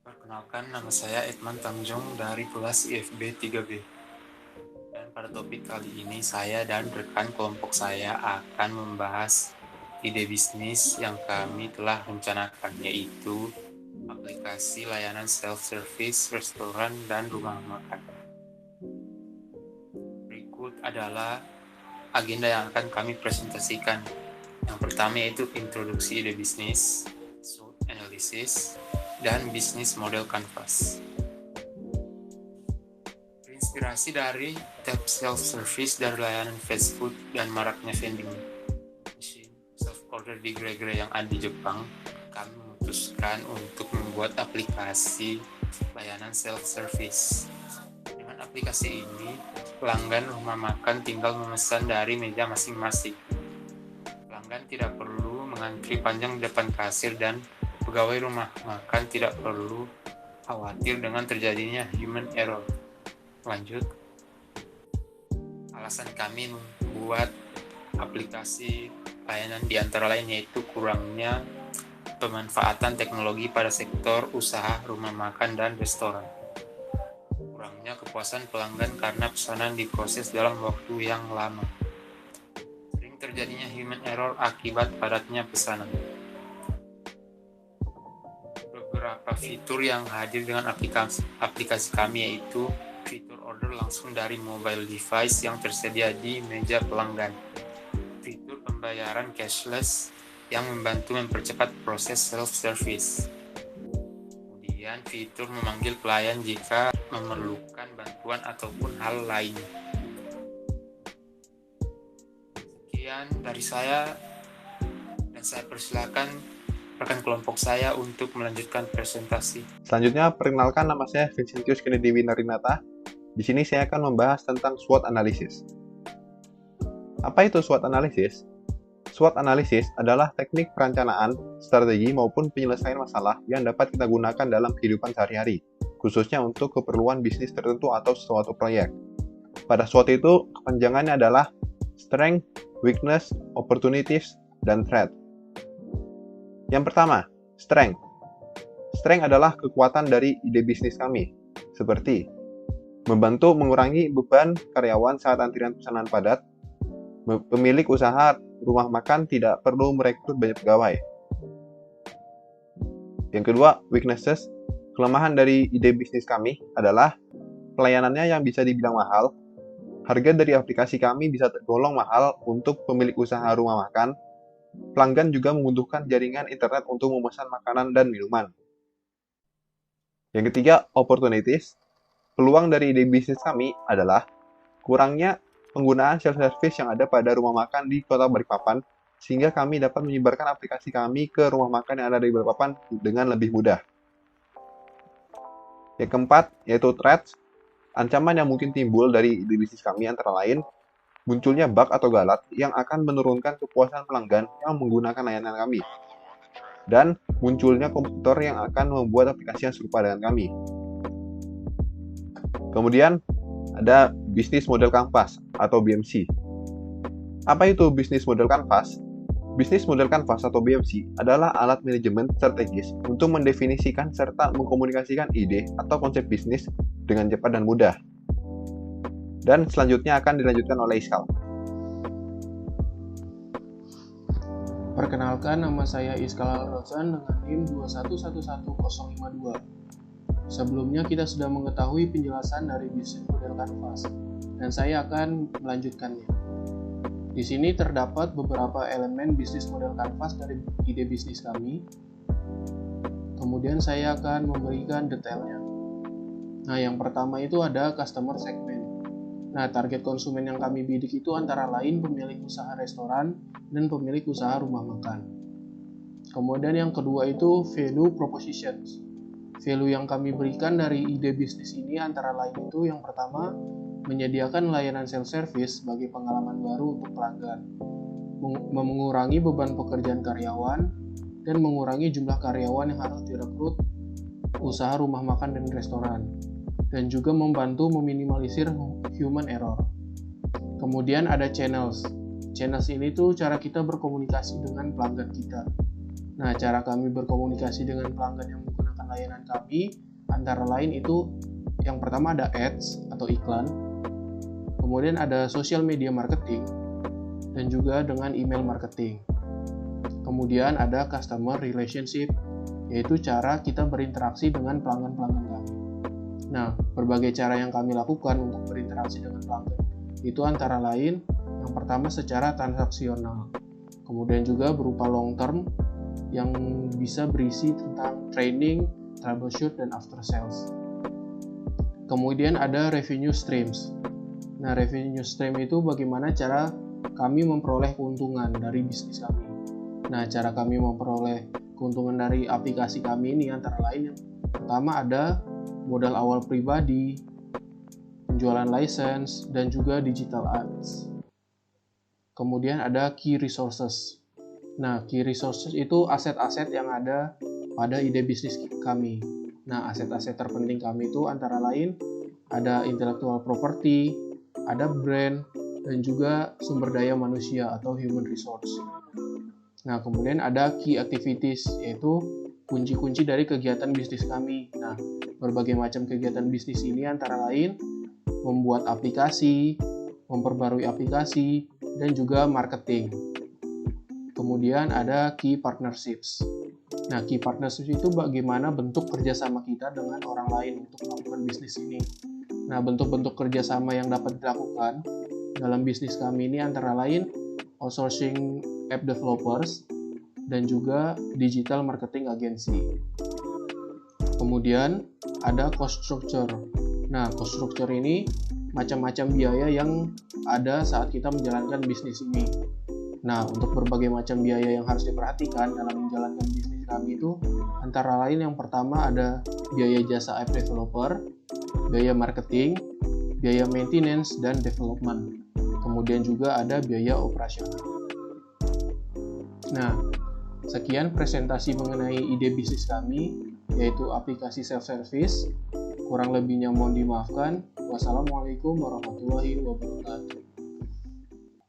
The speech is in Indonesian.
Perkenalkan, nama saya Edman Tangjong dari kelas IFB 3B. Dan pada topik kali ini saya dan rekan kelompok saya akan membahas ide bisnis yang kami telah rencanakan, yaitu aplikasi layanan self-service restoran dan rumah makan. Berikut adalah agenda yang akan kami presentasikan. Yang pertama yaitu introduksi ide bisnis, SWOT analysis, dan bisnis model canvas. Terinspirasi dari tab self-service dari layanan fast food dan maraknya vending machine self-order di gerai-gerai yang ada di Jepang, kami memutuskan untuk membuat aplikasi layanan self-service. Dengan aplikasi ini, pelanggan rumah makan tinggal memesan dari meja masing-masing. Pelanggan tidak perlu mengantri panjang di depan kasir dan pegawai rumah makan tidak perlu khawatir dengan terjadinya human error. Lanjut, alasan kami membuat aplikasi layanan di antara lain yaitu kurangnya pemanfaatan teknologi pada sektor usaha rumah makan dan restoran, kurangnya kepuasan pelanggan karena pesanan diproses dalam waktu yang lama, sering terjadinya human error akibat padatnya pesanan. Beberapa fitur yang hadir dengan aplikasi kami yaitu fitur order langsung dari mobile device yang tersedia di meja pelanggan, fitur pembayaran cashless yang membantu mempercepat proses self-service, kemudian fitur memanggil pelayan jika memerlukan bantuan ataupun hal lain. Sekian dari saya, dan saya persilakan rekan kelompok saya untuk melanjutkan presentasi. Selanjutnya, perkenalkan, nama saya Vincentius Kennedy Winarinata. Di sini saya akan membahas tentang SWOT analysis. Apa itu SWOT analysis? SWOT analysis adalah teknik perencanaan, strategi maupun penyelesaian masalah yang dapat kita gunakan dalam kehidupan sehari-hari, khususnya untuk keperluan bisnis tertentu atau suatu proyek. Pada SWOT itu, kepanjangannya adalah Strength, Weakness, Opportunities, dan Threat. Yang pertama, Strength. Strength adalah kekuatan dari ide bisnis kami, seperti membantu mengurangi beban karyawan saat antrian pesanan padat. Pemilik usaha rumah makan tidak perlu merekrut banyak pegawai. Yang kedua, weaknesses. Kelemahan dari ide bisnis kami adalah pelayanannya yang bisa dibilang mahal. Harga dari aplikasi kami bisa tergolong mahal untuk pemilik usaha rumah makan. Pelanggan juga membutuhkan jaringan internet untuk memesan makanan dan minuman. Yang ketiga, opportunities. Peluang dari ide bisnis kami adalah kurangnya penggunaan self-service yang ada pada rumah makan di Kota Balikpapan, sehingga kami dapat menyebarkan aplikasi kami ke rumah makan yang ada di Balikpapan dengan lebih mudah. Yang keempat, yaitu threats. Ancaman yang mungkin timbul dari ide bisnis kami antara lain munculnya bug atau galat yang akan menurunkan kepuasan pelanggan yang menggunakan layanan kami, dan munculnya kompetitor yang akan membuat aplikasi yang serupa dengan kami. Kemudian ada Business Model Canvas atau BMC. Apa itu Business Model Canvas? Business Model Canvas atau BMC adalah alat manajemen strategis untuk mendefinisikan serta mengkomunikasikan ide atau konsep bisnis dengan cepat dan mudah. Dan selanjutnya akan dilanjutkan oleh Iskal. Perkenalkan, nama saya Iskal Al-Rozan dengan NIM 2111052. Sebelumnya kita sudah mengetahui penjelasan dari Business Model Canvas, dan saya akan melanjutkannya. Di sini terdapat beberapa elemen Business Model Canvas dari ide bisnis kami. Kemudian saya akan memberikan detailnya. Nah, yang pertama itu ada customer segment. Nah, target konsumen yang kami bidik itu antara lain pemilik usaha restoran dan pemilik usaha rumah makan. Kemudian yang kedua itu value propositions. Value yang kami berikan dari ide bisnis ini antara lain itu yang pertama, menyediakan layanan self-service sebagai pengalaman baru untuk pelanggan, mengurangi beban pekerjaan karyawan, dan mengurangi jumlah karyawan yang harus direkrut usaha rumah makan dan restoran, dan juga membantu meminimalisir human error. Kemudian ada channels. Channels ini tuh cara kita berkomunikasi dengan pelanggan kita. Nah, cara kami berkomunikasi dengan pelanggan yang menggunakan menggunakan layanan kami antara lain itu yang pertama ada ads atau iklan, kemudian ada social media marketing, dan juga dengan email marketing. Kemudian ada customer relationship, yaitu cara kita berinteraksi dengan pelanggan-pelanggan kami. Nah, berbagai cara yang kami lakukan untuk berinteraksi dengan pelanggan itu antara lain yang pertama secara transaksional, kemudian juga berupa long term yang bisa berisi tentang training, troubleshoot, dan after sales. Kemudian ada revenue streams. Nah, revenue stream itu bagaimana cara kami memperoleh keuntungan dari bisnis kami. Nah, cara kami memperoleh keuntungan dari aplikasi kami ini antara lain yang pertama ada modal awal pribadi, penjualan license, dan juga digital ads. Kemudian ada key resources. Nah, key resources itu aset-aset yang ada pada ide bisnis kami. Nah, aset-aset terpenting kami itu antara lain ada intellectual property, ada brand, dan juga sumber daya manusia atau human resource. Nah, kemudian ada key activities, yaitu kunci-kunci dari kegiatan bisnis kami. Nah, berbagai macam kegiatan bisnis ini antara lain membuat aplikasi, memperbarui aplikasi, dan juga marketing. Kemudian ada key partnerships. Nah, key partnerships itu bagaimana bentuk kerjasama kita dengan orang lain untuk melakukan bisnis ini. Nah, bentuk-bentuk kerjasama yang dapat dilakukan dalam bisnis kami ini antara lain outsourcing app developers dan juga digital marketing agency. Kemudian ada cost structure. Nah, cost structure ini macam-macam biaya yang ada saat kita menjalankan bisnis ini. Nah, untuk berbagai macam biaya yang harus diperhatikan dalam menjalankan bisnis kami itu antara lain yang pertama ada biaya jasa app developer, biaya marketing, biaya maintenance dan development. Kemudian juga ada biaya operasional. Nah, sekian presentasi mengenai ide bisnis kami, yaitu aplikasi self-service. Kurang lebihnya mohon dimaafkan. Wassalamualaikum warahmatullahi wabarakatuh.